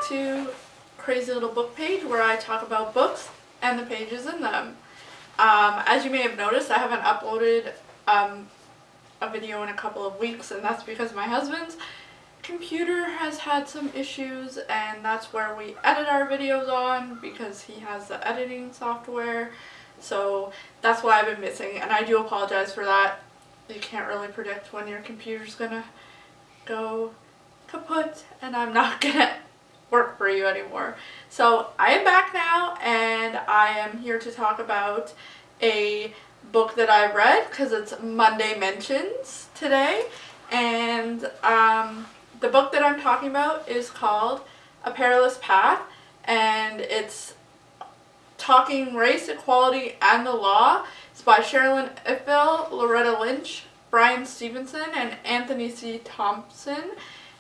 to Crazy Little Book Page, where I talk about books and the pages in them. As you may have noticed, I haven't uploaded a video in a couple of weeks, and that's because my husband's computer has had some issues, and that's where we edit our videos on, because he has the editing software. So that's why I've been missing, and I do apologize for that. You can't really predict when your computer's gonna go kaput, and I'm not gonna work for you anymore. So I am back now, and I am here to talk about a book that I read, because it's Monday Mentions today, and the book that I'm talking about is called A Perilous Path, and it's talking race, equality, and the law. It's by Sherilyn Ifill, Loretta Lynch, Brian Stevenson, and Anthony C. Thompson.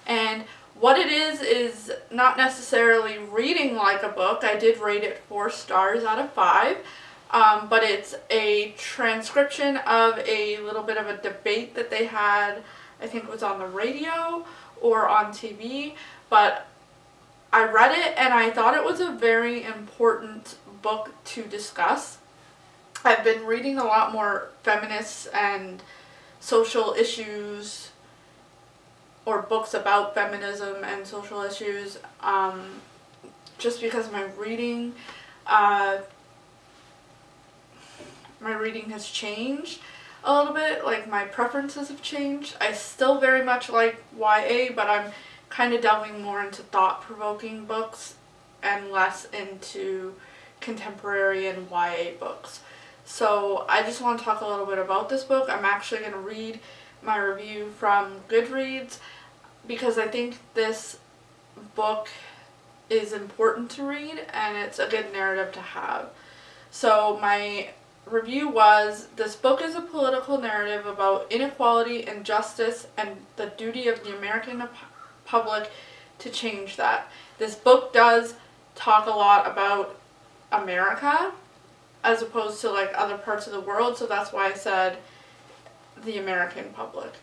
And what it is not necessarily reading like a book. I did rate it 4 stars out of 5. But it's a transcription of a little bit of a debate that they had, I think it was on the radio or on TV, but I read it and I thought it was a very important book to discuss. I've been reading a lot more feminists and social issues, or books about feminism and social issues, just because my reading has changed a little bit. Like, my preferences have changed. I still very much like YA, but I'm kind of delving more into thought-provoking books and less into contemporary and YA books. So I just want to talk a little bit about this book. I'm actually going to read my review from Goodreads, because I think this book is important to read and it's a good narrative to have. So my review was, this book is a political narrative about inequality, injustice, and the duty of the American public to change that. This book does talk a lot about America as opposed to like other parts of the world, so that's why I said the American public.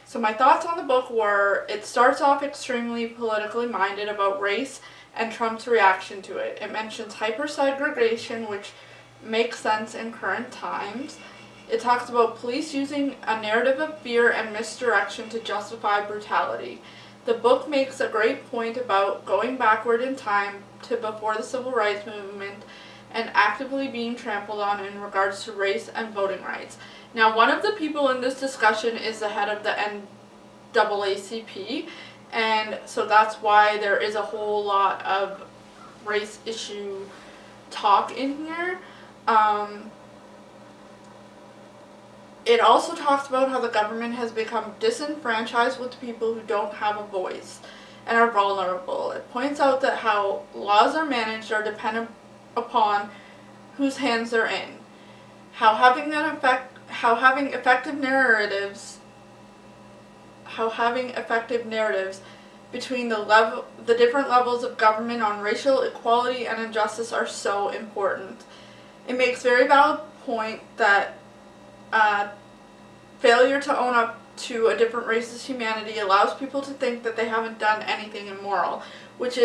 So my thoughts on the book were, it starts off extremely politically minded about race and Trump's reaction to it. It mentions hyper-segregation, which makes sense in current times. It talks about police using a narrative of fear and misdirection to justify brutality. The book makes a great point about going backward in time to before the Civil Rights Movement and actively being trampled on in regards to race and voting rights. Now, one of the people in this discussion is the head of the NAACP, and so that's why there is a whole lot of race issue talk in here. It also talks about how the government has become disenfranchised with people who don't have a voice and are vulnerable. It points out that how laws are managed are dependent upon whose hands they're in. How having effective narratives between the different levels of government on racial equality and injustice are so important. It makes very valid point that failure to own up to a different race's humanity allows people to think that they haven't done anything immoral, which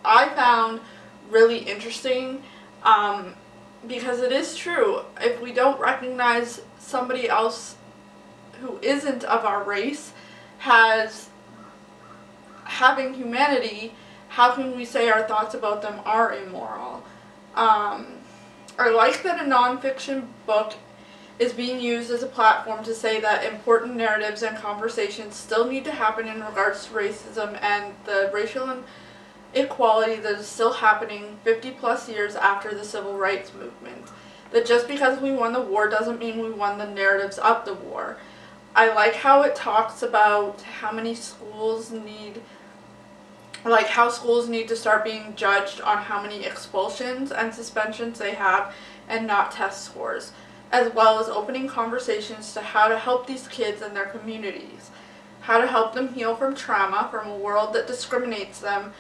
I found really interesting, because it is true. If we don't recognize somebody else who isn't of our race as having humanity, how can we say our thoughts about them are immoral? I like that a nonfiction book is being used as a platform to say that important narratives and conversations still need to happen in regards to racism and the racial inequality that is still happening 50 plus years after the Civil Rights Movement. That just because we won the war doesn't mean we won the narratives of the war. I like how it talks about how schools need to start being judged on how many expulsions and suspensions they have and not test scores, as well as opening conversations to how to help these kids and their communities, how to help them heal from trauma from a world that discriminates them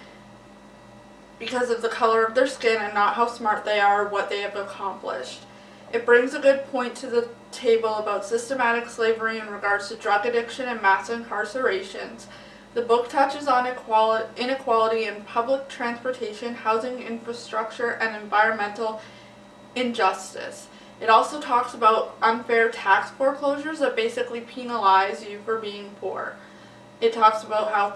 because of the color of their skin and not how smart they are or what they have accomplished. It brings a good point to the table about systematic slavery in regards to drug addiction and mass incarcerations. The book touches on inequality in public transportation, housing infrastructure, and environmental injustice. It also talks about unfair tax foreclosures that basically penalize you for being poor. It talks about how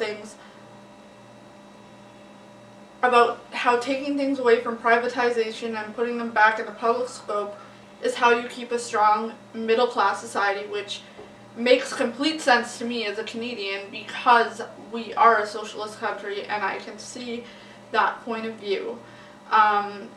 taking things away from privatization and putting them back in the public scope is how you keep a strong middle-class society, which makes complete sense to me as a Canadian because we are a socialist country and I can see that point of view. In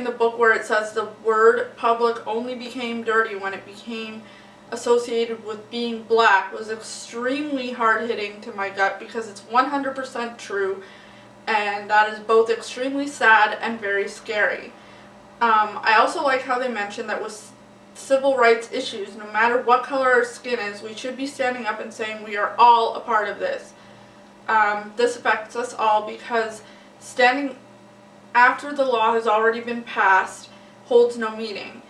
the book where it says the word public only became dirty when it became associated with being black was extremely hard-hitting to my gut because it's 100% true, and that is both extremely sad and very scary. I also like how they mentioned that with civil rights issues, no matter what color our skin is, we should be standing up and saying we are all a part of this. This affects us all because standing after the law has already been passed holds no meaning.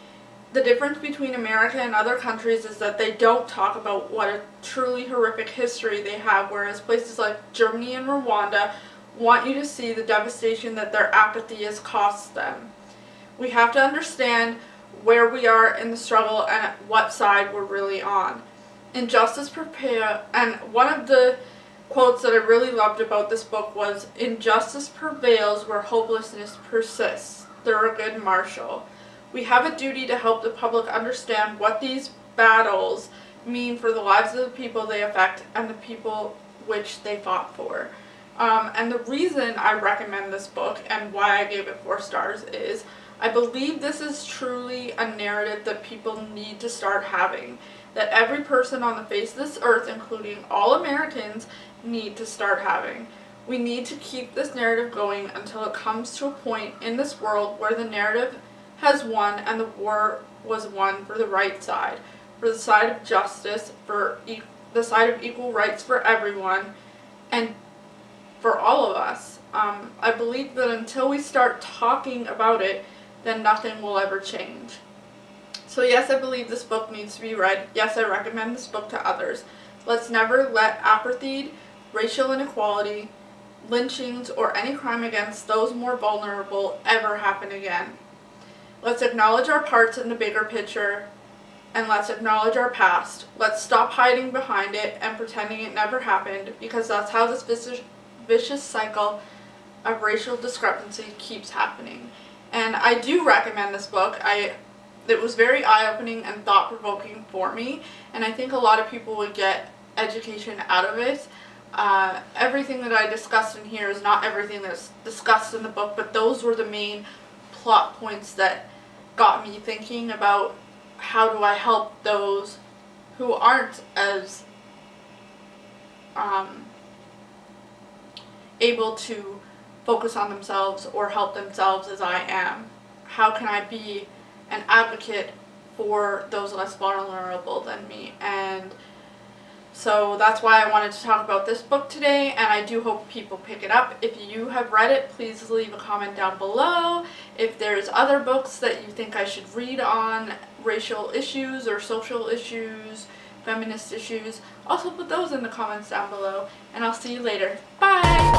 The difference between America and other countries is that they don't talk about what a truly horrific history they have, whereas places like Germany and Rwanda want you to see the devastation that their apathy has cost them. We have to understand where we are in the struggle and what side we're really on. Injustice prevails, and one of the quotes that I really loved about this book was, "Injustice prevails where hopelessness persists." Thurgood Marshall. We have a duty to help the public understand what these battles mean for the lives of the people they affect and the people which they fought for. And the reason I recommend this book and why I gave it 4 stars is I believe this is truly a narrative that people need to start having. That every person on the face of this earth, including all Americans, need to start having. We need to keep this narrative going until it comes to a point in this world where the narrative has won and the war was won for the right side, for the side of justice, for the side of equal rights for everyone, and for all of us. I believe that until we start talking about it, then nothing will ever change. So yes, I believe this book needs to be read. Yes, I recommend this book to others. Let's never let apartheid, racial inequality, lynchings, or any crime against those more vulnerable ever happen again. Let's acknowledge our parts in the bigger picture, and let's acknowledge our past. Let's stop hiding behind it and pretending it never happened, because that's how this vicious cycle of racial discrepancy keeps happening. And I do recommend this book. It was very eye-opening and thought-provoking for me, and I think a lot of people would get education out of it. Everything that I discussed in here is not everything that's discussed in the book, but those were the main plot points that got me thinking about how do I help those who aren't as able to focus on themselves or help themselves as I am. How can I be an advocate for those less vulnerable than me? And so that's why I wanted to talk about this book today, and I do hope people pick it up. If you have read it, please leave a comment down below. If there's other books that you think I should read on racial issues or social issues, feminist issues, also put those in the comments down below, and I'll see you later. Bye!